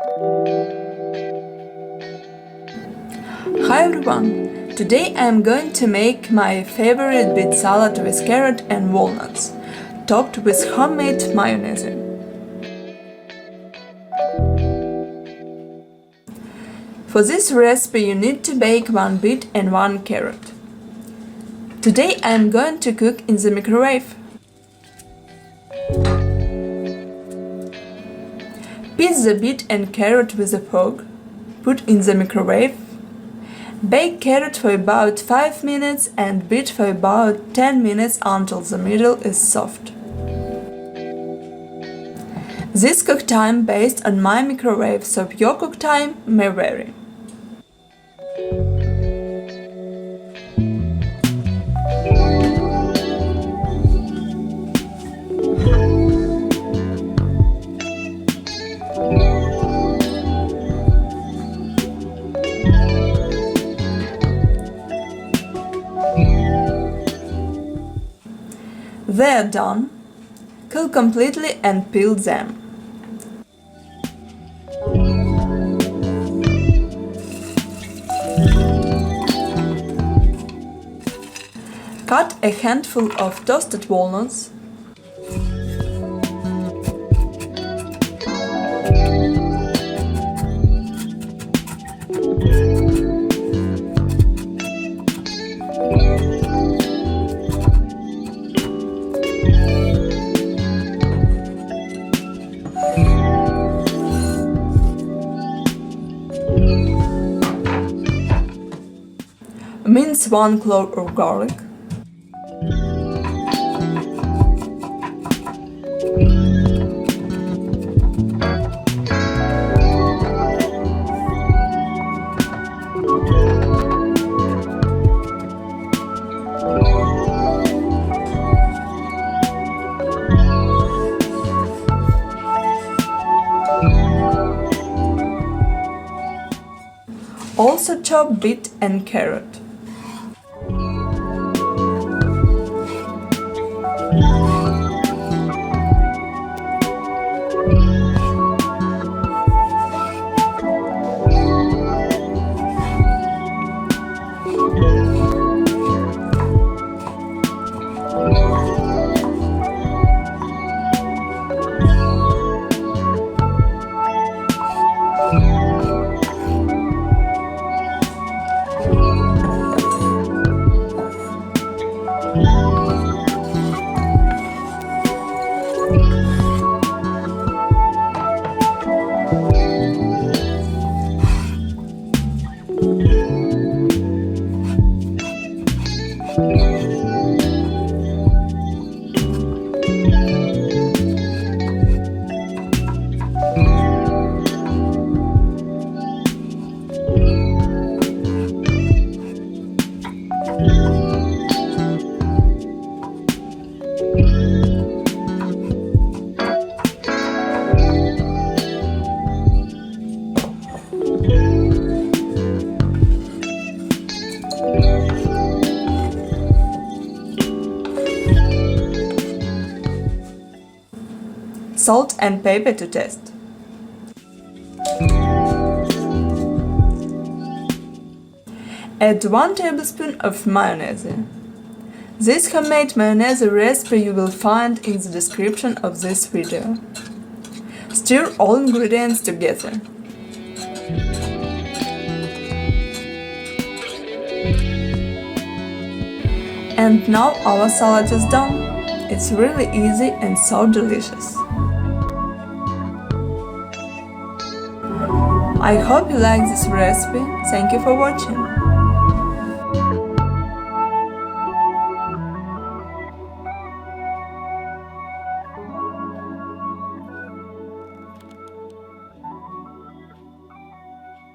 Hi everyone! Today I am going to make my favorite beet salad with carrot and walnuts, topped with homemade mayonnaise. For this recipe you need to bake 1 beet and 1 carrot. Today I am going to cook in the microwave. Peel the beet and carrot with a fork, put in the microwave. Bake carrot for about 5 minutes and beet for about 10 minutes until the middle is soft. This cook time based on my microwave, so your cook time may vary. They are done. Cool completely and peel them. Cut a handful of toasted walnuts. Mince 1 clove of garlic. Also chop beet and carrot. Salt and pepper to taste. Add 1 tablespoon of mayonnaise. This homemade mayonnaise recipe you will find in the description of this video. Stir all ingredients together. And now our salad is done. It's really easy and so delicious. I hope you like this recipe. Thank you for watching.